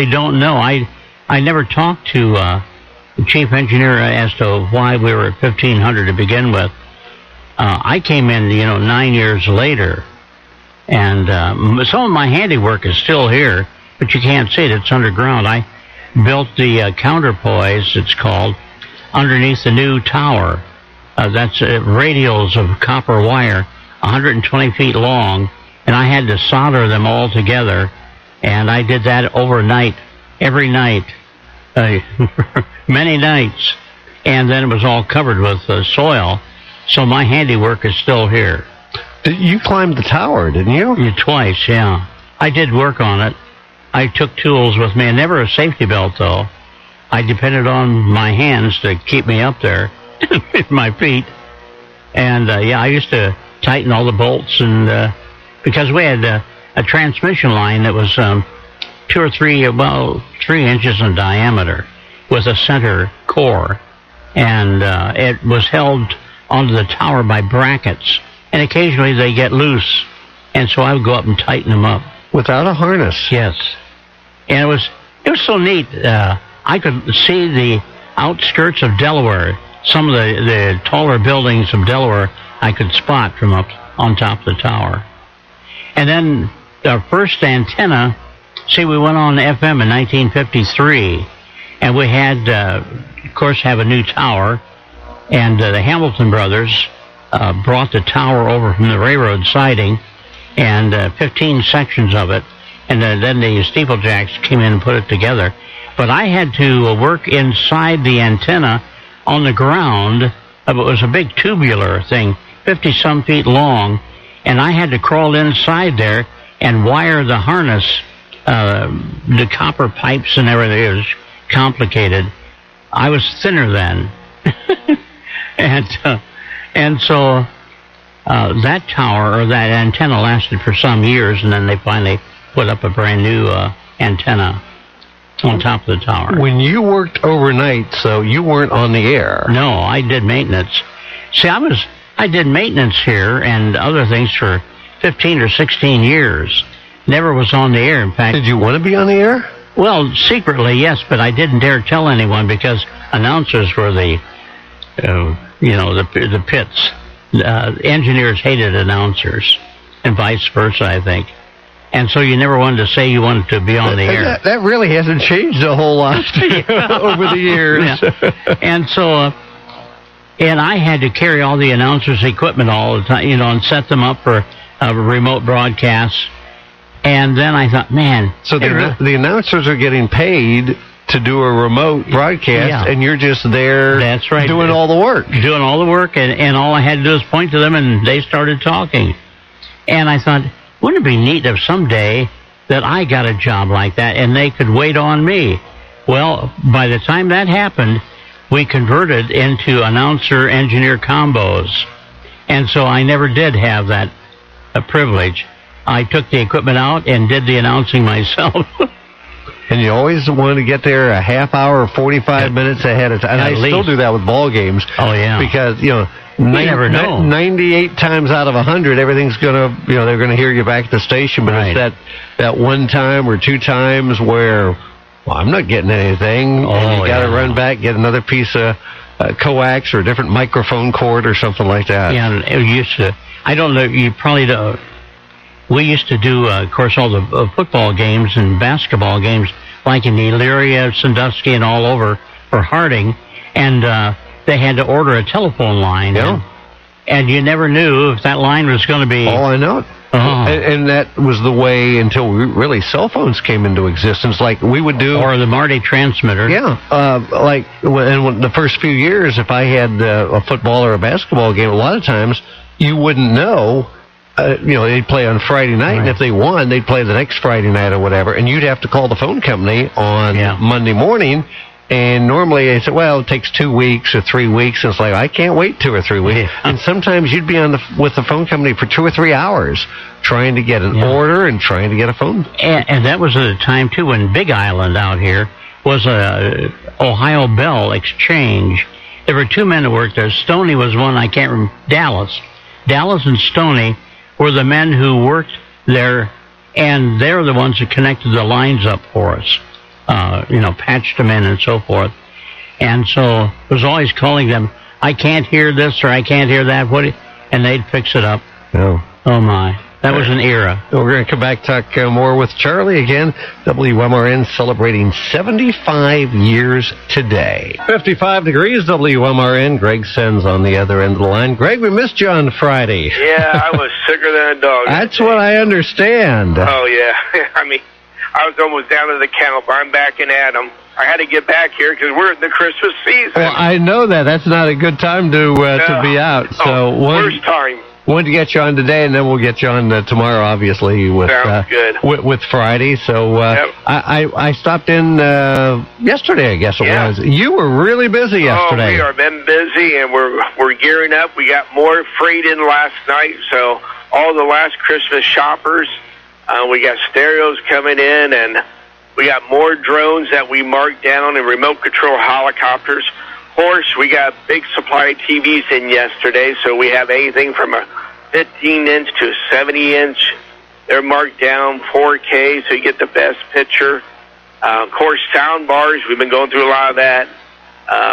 don't know. I never talked to the chief engineer as to why we were at 1,500 to begin with. I came in, 9 years later, and some of my handiwork is still here, but you can't see it. It's underground. I built the counterpoise, it's called, underneath the new tower. That's radials of copper wire, 120 feet long, and I had to solder them all together, and I did that overnight, every night, many nights, and then it was all covered with soil, so my handiwork is still here. You climbed the tower, didn't you? Twice, yeah. I did work on it. I took tools with me, and never a safety belt, though. I depended on my hands to keep me up there, with my feet. And, I used to tighten all the bolts, and because we had a transmission line that was 2 or 3, 3 inches in diameter with a center core, and it was held onto the tower by brackets, and occasionally they get loose, and so I would go up and tighten them up. Without a harness? Yes. And it was so neat. I could see the outskirts of Delaware. Some of the taller buildings of Delaware I could spot from up on top of the tower. And then our first antenna, we went on FM in 1953, and we had, of course, have a new tower, and the Hamilton brothers brought the tower over from the railroad siding, and 15 sections of it, and then the steeplejacks came in and put it together. But I had to work inside the antenna on the ground. It was a big tubular thing, 50-some feet long, and I had to crawl inside there and wire the harness, the copper pipes and everything. It was complicated. I was thinner then. And so that tower, or that antenna, lasted for some years, and then they finally put up a brand new antenna on top of the tower. When you worked overnight, so you weren't on the air? No, I did maintenance. I did maintenance here and other things for 15 or 16 years. Never was on the air, in fact. Did you want to be on the air? Well, secretly, yes, but I didn't dare tell anyone because announcers were the pits. Engineers hated announcers, and vice versa, I think. And so you never wanted to say you wanted to be on the air. That really hasn't changed a whole lot over the years. Yeah. And so, and I had to carry all the announcers' equipment all the time, and set them up for remote broadcasts. And then I thought, man. So the announcers are getting paid to do a remote broadcast, and you're just there. That's right. Doing all the work. Doing all the work, and all I had to do was point to them, and they started talking. And I thought, wouldn't it be neat if someday that I got a job like that, and they could wait on me? Well, by the time that happened, we converted into announcer-engineer combos. And so I never did have that privilege. I took the equipment out and did the announcing myself. And you always want to get there a half hour or 45 minutes ahead of time. And I still do that with ball games. Oh, yeah. Because, never know. 98 times out of 100, everything's going to, they're going to hear you back at the station. But it's that one time or two times where, I'm not getting anything. And you got to run back, get another piece of coax or a different microphone cord or something like that. Yeah, it used to. I don't know, you probably don't. We used to do, of course, all the football games and basketball games, like in Elyria, Sandusky, and all over for Harding, and they had to order a telephone line. Yeah. And you never knew if that line was going to be... Oh, I know. And that was the way until really cell phones came into existence, like we would do... Or the Marty transmitter. Yeah. When the first few years, if I had a football or a basketball game, a lot of times you wouldn't know... they'd play on Friday night, and if they won, they'd play the next Friday night or whatever, and you'd have to call the phone company on Monday morning, and normally they said, well, it takes 2 weeks or 3 weeks, and it's like, I can't wait 2 or 3 weeks. Yeah. And sometimes you'd be with the phone company for 2 or 3 hours trying to get an order and trying to get a phone. And that was at a time, too, when Big Island out here was a Ohio Bell Exchange. There were 2 men that worked there. Stoney was one, I can't remember, Dallas. Dallas and Stoney were the men who worked there, and they're the ones that connected the lines up for us. patched them in and so forth. And so I was always calling them, I can't hear this or I can't hear that. And they'd fix it up. Oh. Oh, my. That was an era. We're going to come back, talk more with Charlie again. WMRN celebrating 75 years today. 55 degrees, WMRN. Greg Sens on the other end of the line. Greg, we missed you on Friday. Yeah, I was sicker than a dog. That's what I understand. Oh, yeah. I mean, I was almost down to the kennel, but I'm back in Adam. I had to get back here because we're in the Christmas season. Well, I know that. That's not a good time to be out. So worst time. Wanted to get you on today, and then we'll get you on tomorrow, obviously, with Sounds good. With Friday. So Yep. I stopped in yesterday, I guess it was. You were really busy yesterday. Oh, we have been busy, and we're gearing up. We got more freight in last night, so all the last Christmas shoppers, we got stereos coming in, and we got more drones that we marked down and remote control helicopters. Of course, we got big supply of TVs in yesterday, so we have anything from a 15-inch to a 70-inch. They're marked down 4K, so you get the best picture. Of course, sound bars, we've been going through a lot of that.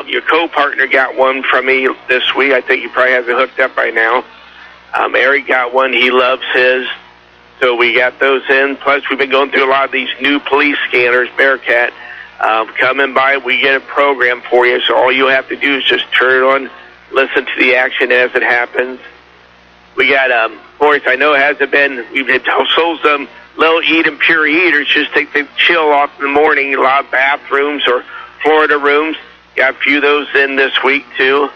Your co-partner got one from me this week. I think he probably has it hooked up by now. Eric got one. He loves his. So we got those in. Plus, we've been going through a lot of these new police scanners, Bearcat. Coming by, we get a program for you, so all you have to do is just turn it on, listen to the action as it happens. We got, of course, I know it hasn't been, we've sold some little eat and pure eaters, just take the chill off in the morning, a lot of bathrooms or Florida rooms. Got a few of those in this week, too.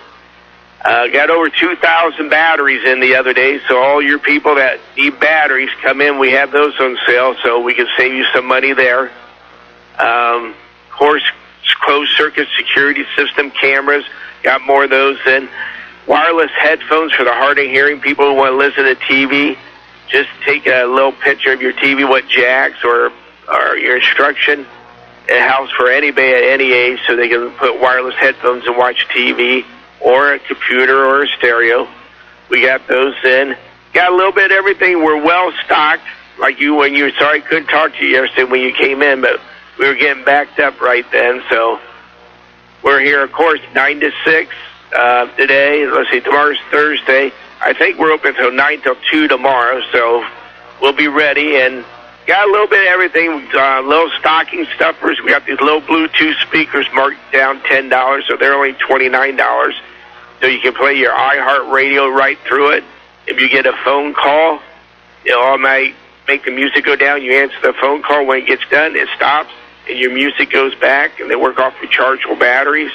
Got over 2,000 batteries in the other day, so all your people that need batteries come in, we have those on sale, so we can save you some money there. Of course, closed circuit security system cameras, got more of those in. Wireless headphones for the hard of hearing people who want to listen to TV. Just take a little picture of your TV, what jacks or your instruction. It helps for anybody at any age so they can put wireless headphones and watch TV or a computer or a stereo. We got those in. Got a little bit of everything. We're well stocked. Like you, when you were sorry I couldn't talk to you yesterday when you came in, but we were getting backed up right then. So we're here, of course, 9 to 6 today. Let's see, tomorrow's Thursday. I think we're open until 9 till 2 tomorrow, so we'll be ready. And got a little bit of everything. Little stocking stuffers. We got these little Bluetooth speakers marked down $10, so they're only $29. So you can play your iHeart radio right through it. If you get a phone call, it'll automatically make the music go down. You answer the phone call. When it gets done, it stops, and your music goes back, and they work off rechargeable batteries.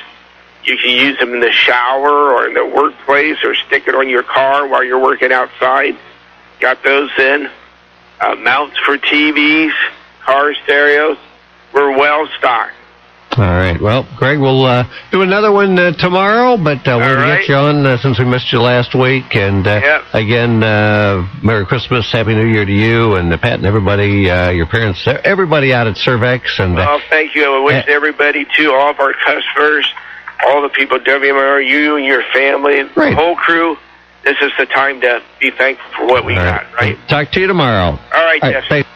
You can use them in the shower or in the workplace or stick it on your car while you're working outside. Got those in. Mounts for TVs, car stereos. We're well stocked. All right. Well, Greg, we'll do another one tomorrow, but we'll get you on since we missed you last week. And again, Merry Christmas, Happy New Year to you and Pat and everybody, your parents, everybody out at Cervex. And well, thank you. I wish everybody, too, all of our customers, all the people at WMRN, you and your family, the whole crew. This is the time to be thankful for what we got, right? Talk to you tomorrow. All right, Jeff. Thanks.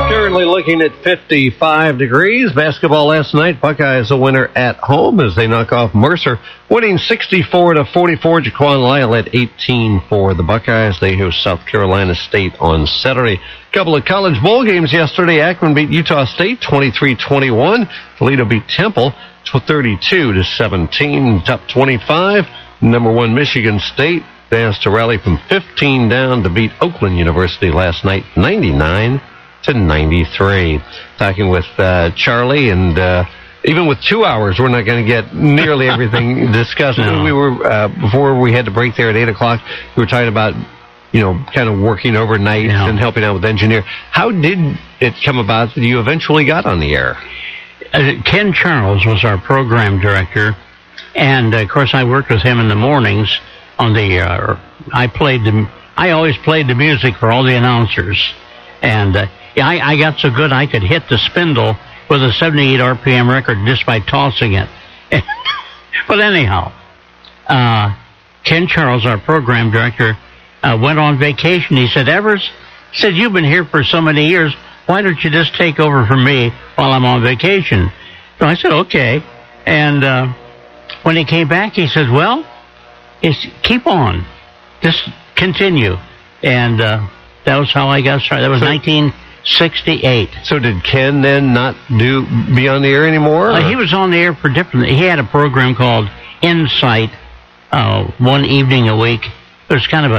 Currently looking at 55 degrees. Basketball last night. Buckeyes a winner at home as they knock off Mercer, winning 64-44. Jaquan Lyle at 18 for the Buckeyes. They host South Carolina State on Saturday. Couple of college bowl games yesterday. Akron beat Utah State 23-21. Toledo beat Temple 32-17. Top 25. Number 1 Michigan State advanced to rally from 15 down to beat Oakland University last night 99-93. Talking with Charlie, and even with 2 hours, we're not going to get nearly everything discussed. No. We were before we had to break there at 8 o'clock. We were talking about, kind of working overnight and helping out with engineer. How did it come about that you eventually got on the air? Ken Charles was our program director, and of course I worked with him in the mornings on the. I always played the music for all the announcers, and. I got so good I could hit the spindle with a 78 RPM record just by tossing it. But anyhow, Ken Charles, our program director, went on vacation. He said, Evers, he said, you've been here for so many years. Why don't you just take over from me while I'm on vacation? So I said, okay. And when he came back, he said, well, keep on. Just continue. And that was how I got started. That was 1968. So did Ken then not be on the air anymore? He was on the air for different... He had a program called Insight, one evening a week. It was kind of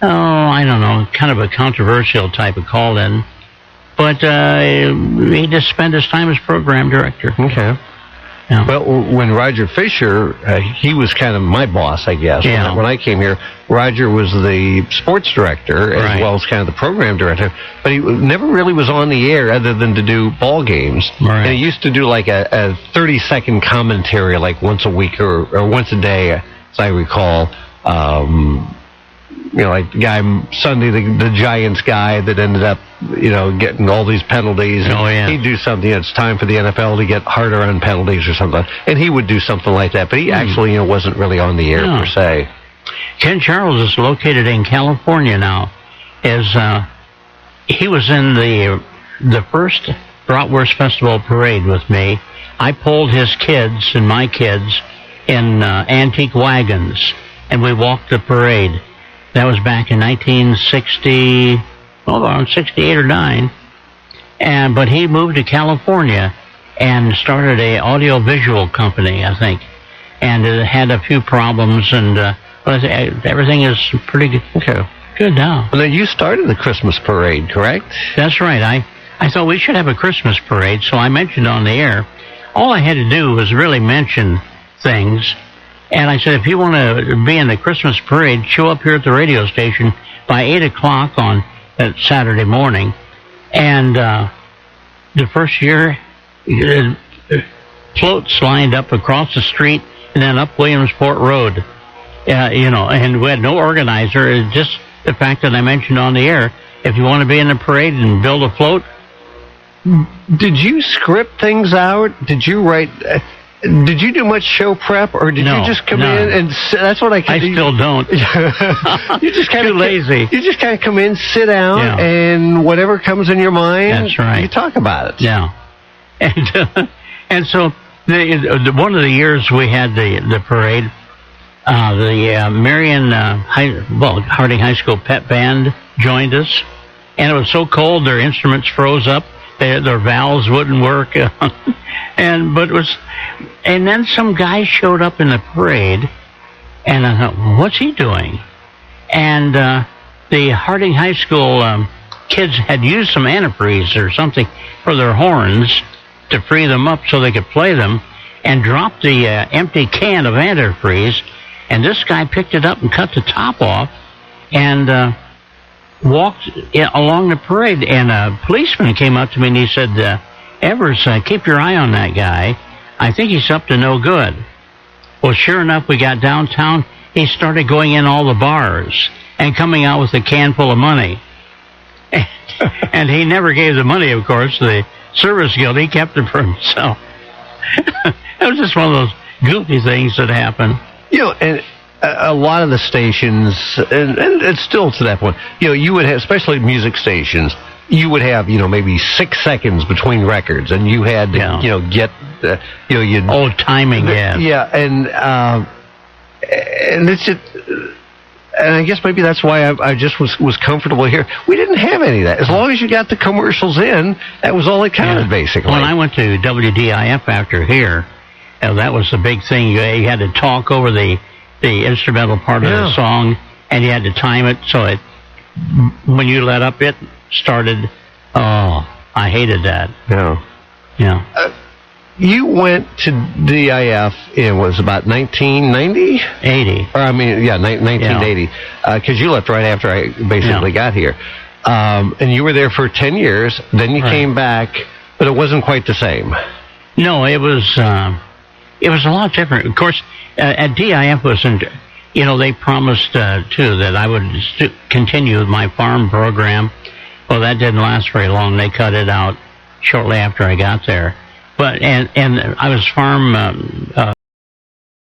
kind of a controversial type of call-in. But he just spent his time as program director. Okay. Yeah. Well, when Roger Fisher, he was kind of my boss, I guess. Yeah. When I came here, Roger was the sports director as well as kind of the program director. But he never really was on the air other than to do ball games. Right. And he used to do like a 30-second commentary like once a week or once a day, as I recall. Like the guy Sunday, the Giants guy that ended up, getting all these penalties. Oh, yeah. He'd do something. It's time for the NFL to get harder on penalties or something. And he would do something like that. But he actually, wasn't really on the air per se. Ken Charles is located in California now. He was in the first Bratwurst Festival parade with me. I pulled his kids and my kids in antique wagons, and we walked the parade. That was back in 1960, around 68 or 9. But he moved to California and started a audio-visual company, I think. And it had a few problems, and everything is pretty good now. Well, now you started the Christmas parade, correct? That's right. I thought we should have a Christmas parade, so I mentioned on the air. All I had to do was really mention things. And I said, if you want to be in the Christmas parade, show up here at the radio station by 8 o'clock on that Saturday morning. And the first year, floats lined up across the street and then up Williamsport Road. And we had no organizer. It's just the fact that I mentioned on the air, if you want to be in the parade and build a float. Did you script things out? Did you write... Did you do much show prep, or did you just come in and that's what I still don't. You just kind of lazy. You just kind of come in, sit down, and whatever comes in your mind, that's right. You talk about it. Yeah, and so one of the years we had the parade, the Marion Harding High School pep band joined us, and it was so cold their instruments froze up. Their valves wouldn't work, and then some guy showed up in the parade, and I thought, well, what's he doing? And the Harding High School kids had used some antifreeze or something for their horns to free them up so they could play them, and dropped the empty can of antifreeze, and this guy picked it up and cut the top off, and walked along the parade, and a policeman came up to me and he said, Evers, keep your eye on that guy. I think he's up to no good. Well, sure enough, we got downtown. He started going in all the bars and coming out with a can full of money. And he never gave the money, of course, to the service guild. He kept it for himself. It was just one of those goofy things that happened. And a lot of the stations, and it's still to that point, you would have, especially music stations, you would have, maybe 6 seconds between records, and you had to, get, you'd... Oh, timing, yeah. Yeah, and it's just... And I guess maybe that's why I just was comfortable here. We didn't have any of that. As long as you got the commercials in, that was all that counted, basically. When I went to WDIF after here, that was the big thing. You had to talk over the instrumental part of the song, and you had to time it so when you let up, it started. Oh, I hated that. Yeah. You went to DIF in was about 1990? 80. Or 1980. Because you left right after I basically got here. And you were there for 10 years. Then you came back, but it wasn't quite the same. No, it was a lot different. Of course, at DIF wasn't, they promised, too, that I would continue with my farm program. Well, that didn't last very long. They cut it out shortly after I got there. But, and I was farm